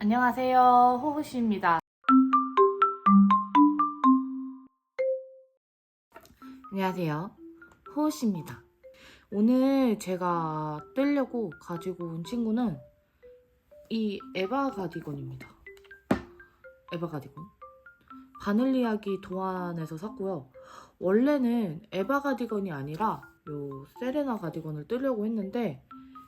안녕하세요. 호호씨입니다. 안녕하세요. 호호씨입니다. 오늘 제가 뜨려고 가지고 온 친구는 이 에바 가디건입니다. 에바 가디건. 바늘 이야기 도안에서 샀고요. 원래는 에바 가디건이 아니라 요 세레나 가디건을 뜨려고 했는데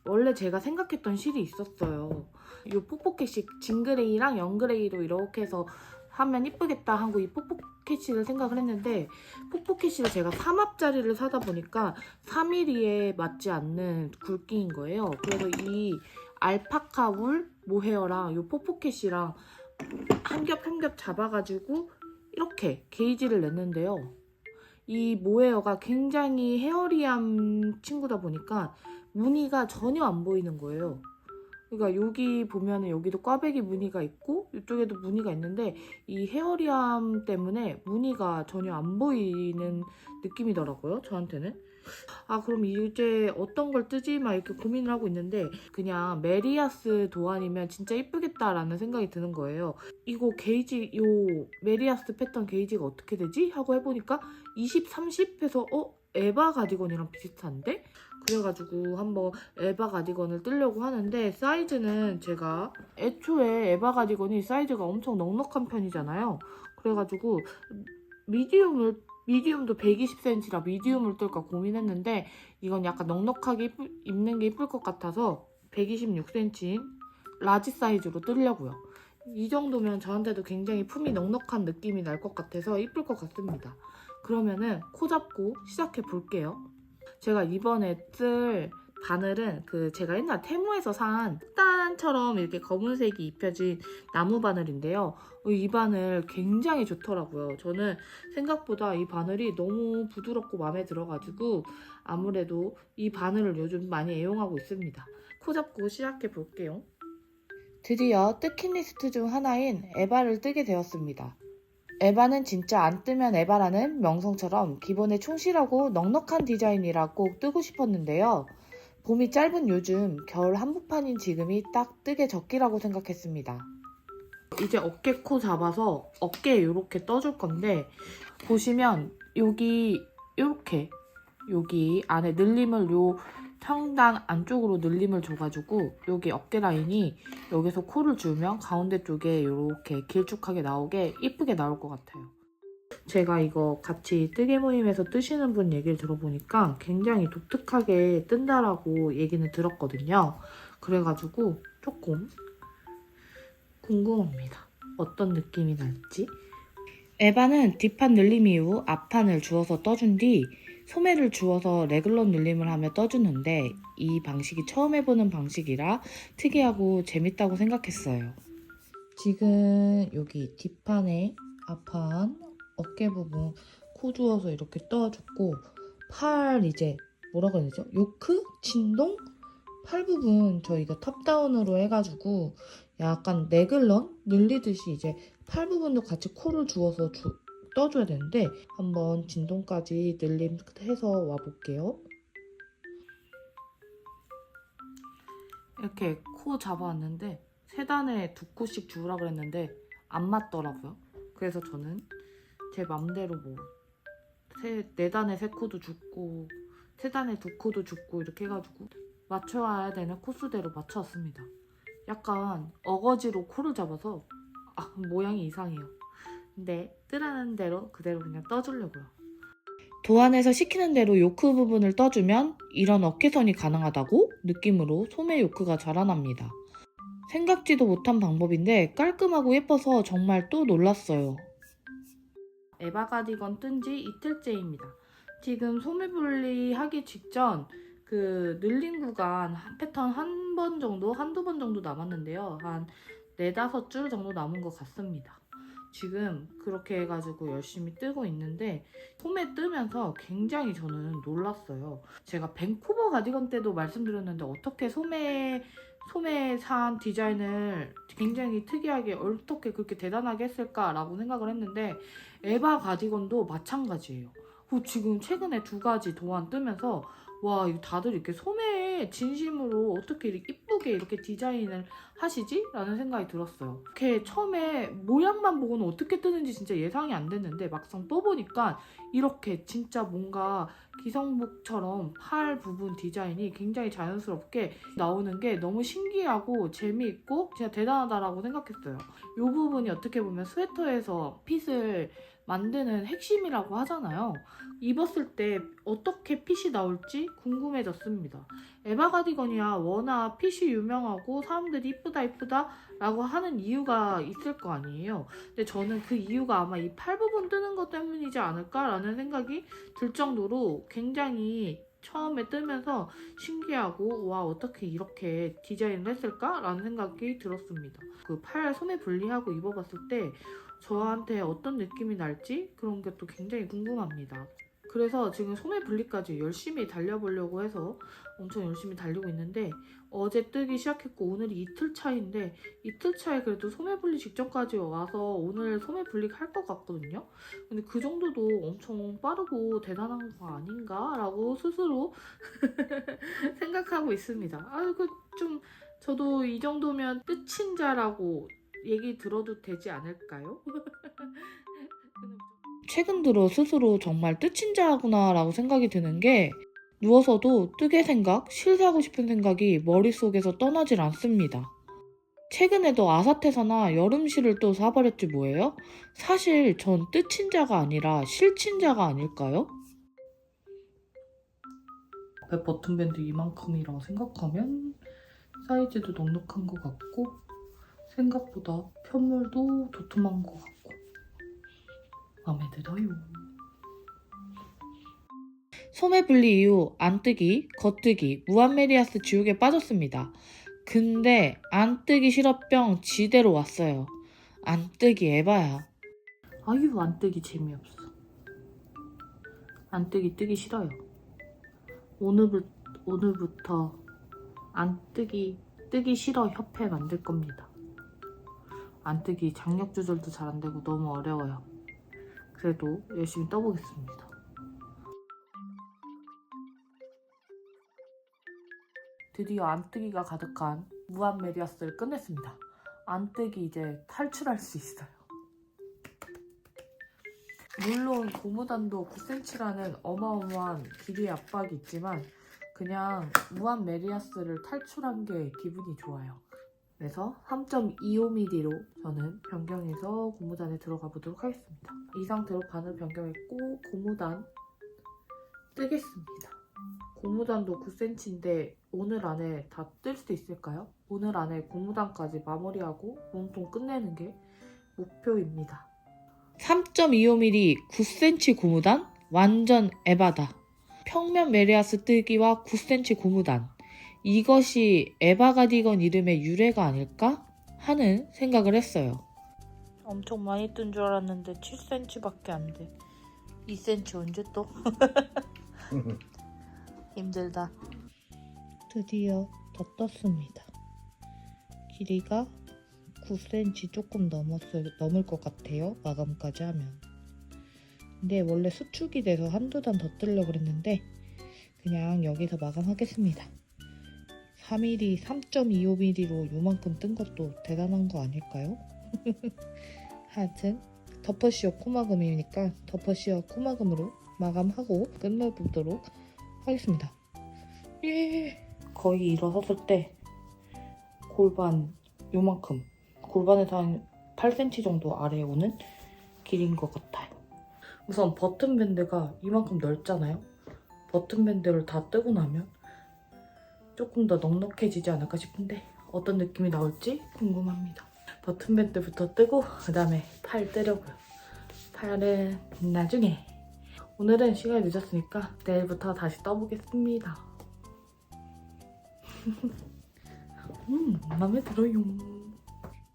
원래 제가 생각했던 실이 있었어요. 이 뽁뽁해시 진그레이랑 영그레이로 이렇게 해서 하면 이쁘겠다 하고 이 뽁뽁해시를 생각을 했는데 뽁뽁해시를 제가 3합짜리를 사다 보니까 3mm에 맞지 않는 굵기인 거예요. 그래서 이 알파카 울 모헤어랑 이 뽁뽁해시랑 한 겹 한 겹 잡아가지고 이렇게 게이지를 냈는데요. 이 모헤어가 굉장히 헤어리한 친구다 보니까 무늬가 전혀 안 보이는 거예요. 그러니까 여기 보면은 여기도 꽈배기 무늬가 있고 이쪽에도 무늬가 있는데 이 헤어리함 때문에 무늬가 전혀 안 보이는 느낌이더라고요, 저한테는. 아, 그럼 이제 어떤 걸 뜨지? 막 이렇게 고민을 하고 있는데 그냥 메리아스 도안이면 진짜 이쁘겠다라는 생각이 드는 거예요. 이거 게이지, 요 메리아스 패턴 게이지가 어떻게 되지? 하고 해보니까 20, 30 해서 에바 가디건이랑 비슷한데? 그래가지고 한번 에바 가디건을 뜨려고 하는데 사이즈는 제가 애초에 에바 가디건이 사이즈가 엄청 넉넉한 편이잖아요. 그래가지고 미디움도 120cm라 미디움을 뜰까 고민했는데 이건 약간 넉넉하게 입는 게 이쁠 것 같아서 126cm인 라지 사이즈로 뜨려고요. 이 정도면 저한테도 굉장히 품이 넉넉한 느낌이 날 것 같아서 이쁠 것 같습니다. 그러면은 코 잡고 시작해 볼게요. 제가 이번에 쓸 바늘은 제가 옛날 테무에서 산 흑단처럼 이렇게 검은색이 입혀진 나무 바늘인데요. 이 바늘 굉장히 좋더라고요. 저는 생각보다 이 바늘이 너무 부드럽고 마음에 들어가지고 아무래도 이 바늘을 요즘 많이 애용하고 있습니다. 코 잡고 시작해 볼게요. 드디어 뜯긴 리스트 중 하나인 에바를 뜨게 되었습니다. 에바는 진짜 안 뜨면 에바라는 명성처럼 기본에 충실하고 넉넉한 디자인이라 꼭 뜨고 싶었는데요. 봄이 짧은 요즘, 겨울 한복판인 지금이 딱 뜨개 적기라고 생각했습니다. 이제 어깨 코 잡아서 어깨에 이렇게 떠줄 건데 보시면 여기 이렇게 여기 안에 늘림을 요 상단 안쪽으로 늘림을 줘가지고 여기 어깨 라인이 여기서 코를 주면 가운데 쪽에 이렇게 길쭉하게 나오게 이쁘게 나올 것 같아요. 제가 이거 같이 뜨개 모임에서 뜨시는 분 얘기를 들어보니까 굉장히 독특하게 뜬다라고 얘기는 들었거든요. 그래가지고 조금 궁금합니다. 어떤 느낌이 날지. 에바는 뒷판 늘림 이후 앞판을 주워서 떠준 뒤 소매를 주워서 레글런 늘림을 하며 떠주는데 이 방식이 처음 해보는 방식이라 특이하고 재밌다고 생각했어요. 지금 여기 뒷판에 앞판 어깨 부분 코 주워서 이렇게 떠줬고 팔 이제 뭐라고 해야 되죠? 요크? 진동? 팔 부분 저희가 탑다운으로 해가지고 약간 네글런 늘리듯이 이제 팔 부분도 같이 코를 주워서 떠줘야 되는데 한번 진동까지 늘림해서 와볼게요. 이렇게 코 잡아왔는데 세 단에 두 코씩 주우라 그랬는데 안 맞더라고요. 그래서 저는 제 맘대로 네 단에 세 코도 줍고 세 단에 두 코도 줍고 이렇게 해가지고 맞춰와야 되는 코수대로 맞춰왔습니다. 약간 어거지로 코를 잡아서 모양이 이상해요. 근데 뜨라는 대로 그대로 그냥 떠주려고요. 도안에서 시키는 대로 요크 부분을 떠주면 이런 어깨선이 가능하다고 느낌으로 소매 요크가 자라납니다. 생각지도 못한 방법인데 깔끔하고 예뻐서 정말 또 놀랐어요. 에바 가디건 뜬 지 이틀째입니다. 지금 소매 분리 하기 직전 늘린 구간 패턴 한 번 정도, 한두 번 정도 남았는데요. 한 4, 5줄 정도 남은 것 같습니다. 지금 그렇게 해가지고 열심히 뜨고 있는데 소매 뜨면서 굉장히 저는 놀랐어요. 제가 밴쿠버 가디건 때도 말씀드렸는데 어떻게 소매 산 디자인을 굉장히 특이하게 어떻게 그렇게 대단하게 했을까라고 생각을 했는데 에바 가디건도 마찬가지예요. 지금 최근에 2가지 도안 뜨면서 와, 이거 다들 이렇게 소매 처음에 진심으로 어떻게 이렇게 이쁘게 이렇게 디자인을 하시지? 라는 생각이 들었어요. 이렇게 처음에 모양만 보고는 어떻게 뜨는지 진짜 예상이 안 됐는데 막상 떠보니까 이렇게 진짜 뭔가 기성복처럼 팔 부분 디자인이 굉장히 자연스럽게 나오는 게 너무 신기하고 재미있고 진짜 대단하다라고 생각했어요. 이 부분이 어떻게 보면 스웨터에서 핏을 만드는 핵심이라고 하잖아요. 입었을 때 어떻게 핏이 나올지 궁금해졌습니다. 에바 가디건이야 워낙 핏이 유명하고 사람들이 이쁘다 라고 하는 이유가 있을 거 아니에요. 근데 저는 그 이유가 아마 이 팔 부분 뜨는 것 때문이지 않을까라는 생각이 들 정도로 굉장히 처음에 뜨면서 신기하고 와 어떻게 이렇게 디자인을 했을까라는 생각이 들었습니다. 그 팔 소매 분리하고 입어봤을 때 저한테 어떤 느낌이 날지 그런 게 또 굉장히 궁금합니다. 그래서 지금 소매 분리까지 열심히 달려보려고 해서 엄청 열심히 달리고 있는데 어제 뜨기 시작했고 오늘이 이틀 차인데 이틀 차에 그래도 소매 분리 직전까지 와서 오늘 소매 분리 할 것 같거든요. 근데 그 정도도 엄청 빠르고 대단한 거 아닌가? 라고 스스로 생각하고 있습니다. 아이고 좀 저도 이 정도면 끝인 자라고 얘기 들어도 되지 않을까요? 최근 들어 스스로 정말 뜻인자구나 라고 생각이 드는 게 누워서도 뜨개 생각, 실 사고 싶은 생각이 머릿속에서 떠나질 않습니다. 최근에도 아사테사나 여름실을 또 사버렸지 뭐예요? 사실 전 뜻인자가 아니라 실친자가 아닐까요? 앞에 버튼밴드 이만큼이라고 생각하면 사이즈도 넉넉한 것 같고 생각보다 편물도 도톰한 것 같고 마음에 들어요. 소매 분리 이후 안뜨기, 겉뜨기, 무한메리아스 지옥에 빠졌습니다. 근데 안뜨기 실업병 지대로 왔어요. 안뜨기 에바야. 아유 안뜨기 재미없어. 안뜨기 뜨기 싫어요. 오늘부터 안뜨기 뜨기 싫어 협회 만들 겁니다. 안뜨기 장력 조절도 잘 안되고 너무 어려워요. 그래도 열심히 떠보겠습니다. 드디어 안뜨기가 가득한 무한메리아스를 끝냈습니다. 안뜨기 이제 탈출할 수 있어요. 물론 고무단도 9cm라는 어마어마한 길이의 압박이 있지만 그냥 무한메리아스를 탈출한 게 기분이 좋아요. 그래서 3.25mm로 저는 변경해서 고무단에 들어가 보도록 하겠습니다. 이 상태로 바늘 변경했고 고무단 뜨겠습니다. 고무단도 9cm인데 오늘 안에 다 뜰 수 있을까요? 오늘 안에 고무단까지 마무리하고 몸통 끝내는 게 목표입니다. 3.25mm 9cm 고무단? 완전 에바다. 평면 메리아스 뜨기와 9cm 고무단. 이것이 에바 가디건 이름의 유래가 아닐까? 하는 생각을 했어요. 엄청 많이 뜬 줄 알았는데 7cm밖에 안 돼. 2cm 언제 떠? 힘들다. 드디어 다 떴습니다. 길이가 9cm 조금 넘을 것 같아요. 마감까지 하면. 근데 원래 수축이 돼서 한두 단 더 뜨려고 그랬는데 그냥 여기서 마감하겠습니다. 4mm, 3.25mm로 요만큼 뜬 것도 대단한 거 아닐까요? 하여튼 더퍼시어 코마금이니까 더퍼시어 코마금으로 마감하고 끝내보도록 하겠습니다. 예. 거의 일어섰을 때 골반 요만큼, 골반에서 한 8cm 정도 아래에 오는 길이인 것 같아요. 우선 버튼밴드가 이만큼 넓잖아요. 버튼밴드를 다 뜨고 나면 조금 더 넉넉해지지 않을까 싶은데 어떤 느낌이 나올지 궁금합니다. 버튼밴드부터 뜨고 그 다음에 팔 뜨려고요. 팔은 나중에. 오늘은 시간이 늦었으니까 내일부터 다시 떠보겠습니다. 마음에 들어요.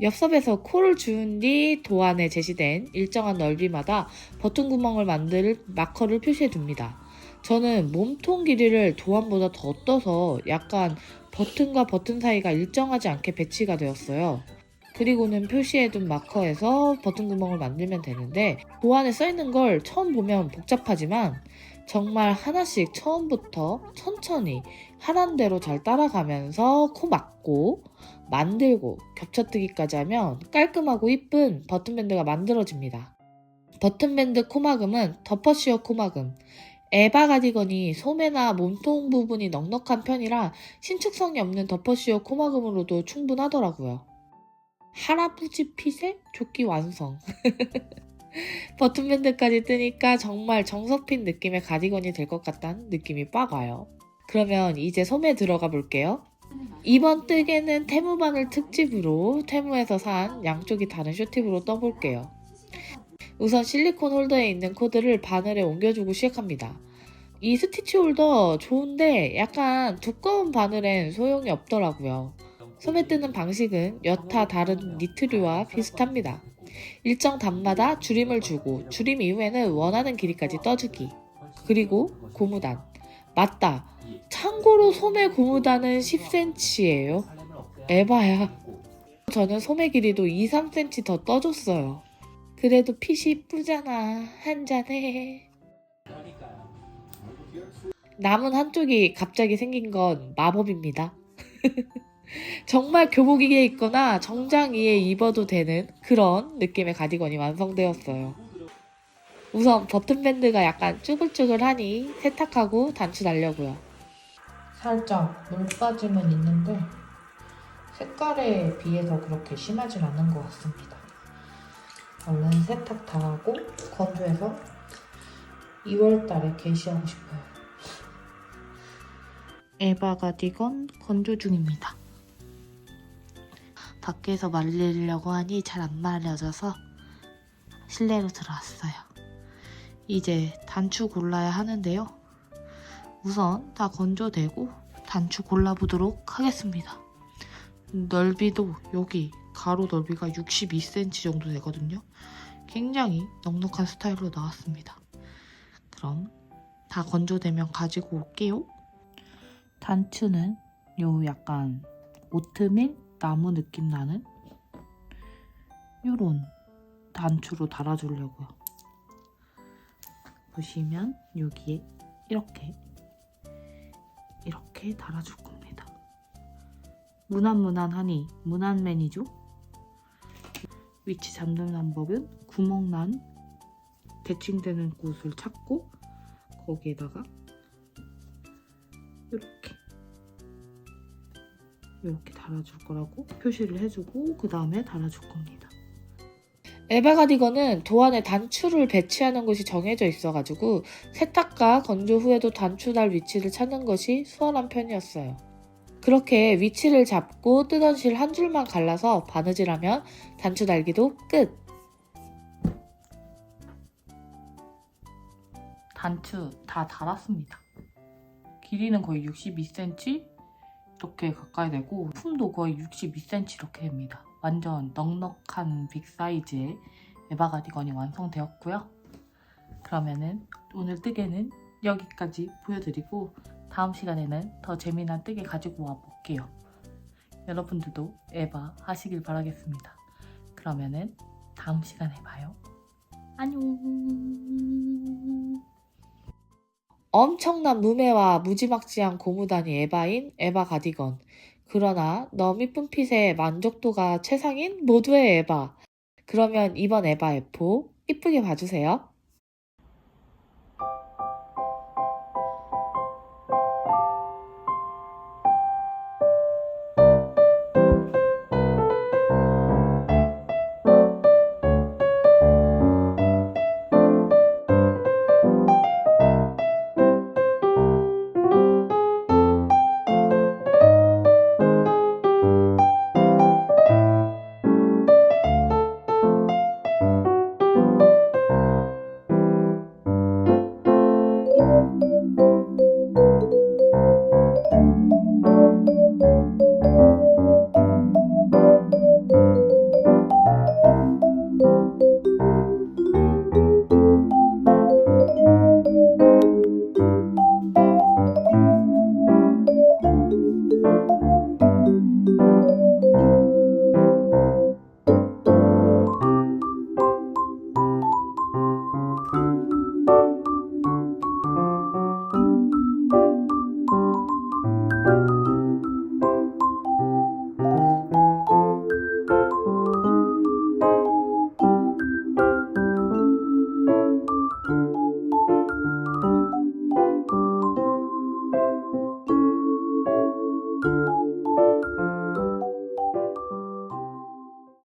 엽섭에서 코를 주운 뒤 도안에 제시된 일정한 넓이마다 버튼 구멍을 만들 마커를 표시해줍니다. 저는 몸통 길이를 도안보다 더 떠서 약간 버튼과 버튼 사이가 일정하지 않게 배치가 되었어요. 그리고는 표시해둔 마커에서 버튼 구멍을 만들면 되는데 도안에 써있는 걸 처음 보면 복잡하지만 정말 하나씩 처음부터 천천히 하란 대로 잘 따라가면서 코 막고 만들고 겹쳐뜨기까지 하면 깔끔하고 이쁜 버튼밴드가 만들어집니다. 버튼밴드 코막음은 덮어씌워 코막음. 에바 가디건이 소매나 몸통 부분이 넉넉한 편이라 신축성이 없는 덮어씌워 코막음으로도 충분하더라고요. 할아버지 핏의 조끼 완성. 버튼밴드까지 뜨니까 정말 정석핀 느낌의 가디건이 될 것 같다는 느낌이 빡 와요. 그러면 이제 소매 들어가 볼게요. 이번 뜨개는 테무바늘 특집으로 테무에서 산 양쪽이 다른 쇼팁으로 떠볼게요. 우선 실리콘 홀더에 있는 코드를 바늘에 옮겨주고 시작합니다. 이 스티치 홀더 좋은데 약간 두꺼운 바늘엔 소용이 없더라고요. 소매 뜨는 방식은 여타 다른 니트류와 비슷합니다. 일정 단마다 줄임을 주고 줄임 이후에는 원하는 길이까지 떠주기. 그리고 고무단. 맞다. 참고로 소매 고무단은 10cm예요. 에바야. 저는 소매 길이도 2-3cm 더 떠줬어요. 그래도 핏이 이쁘잖아. 한잔해. 남은 한쪽이 갑자기 생긴 건 마법입니다. 정말 교복 위에 입거나 정장 위에 입어도 되는 그런 느낌의 가디건이 완성되었어요. 우선 버튼밴드가 약간 쭈글쭈글하니 세탁하고 단추 달려고요. 살짝 물 빠짐은 있는데 색깔에 비해서 그렇게 심하진 않은 것 같습니다. 얼른 세탁 다 하고 건조해서 2월달에 게시하고 싶어요. 에바 가디건 건조 중입니다. 밖에서 말리려고 하니 잘 안 말려져서 실내로 들어왔어요. 이제 단추 골라야 하는데요. 우선 다 건조되고 단추 골라보도록 하겠습니다. 넓이도 여기 가로 넓이가 62cm 정도 되거든요. 굉장히 넉넉한 스타일로 나왔습니다. 그럼 다 건조되면 가지고 올게요. 단추는 요 약간 오트밀 나무 느낌 나는 요런 단추로 달아주려고요. 보시면 여기에 이렇게 달아줄 겁니다. 무난무난하니 무난맨이죠? 위치 잡는 방법은 구멍 난 대칭되는 곳을 찾고 거기에다가 이렇게 달아줄 거라고 표시를 해주고 그 다음에 달아줄 겁니다. 에바 가디건은 도안에 단추를 배치하는 곳이 정해져 있어가지고 세탁과 건조 후에도 단추 달 위치를 찾는 것이 수월한 편이었어요. 그렇게 위치를 잡고 뜨던 실 한 줄만 갈라서 바느질하면 단추 달기도 끝! 단추 다 달았습니다. 길이는 거의 62cm 이렇게 가까이 되고 품도 거의 62cm 이렇게 됩니다. 완전 넉넉한 빅 사이즈의 에바 가디건이 완성되었고요. 그러면은 오늘 뜨개는 여기까지 보여드리고 다음 시간에는 더 재미난 뜨개 가지고 와볼게요. 여러분들도 에바 하시길 바라겠습니다. 그러면은 다음 시간에 봐요. 안녕. 엄청난 무늬와 무지막지한 고무단이 에바인 에바 가디건. 그러나 너무 이쁜 핏에 만족도가 최상인 모두의 에바. 그러면 이번 에바 F4 이쁘게 봐주세요.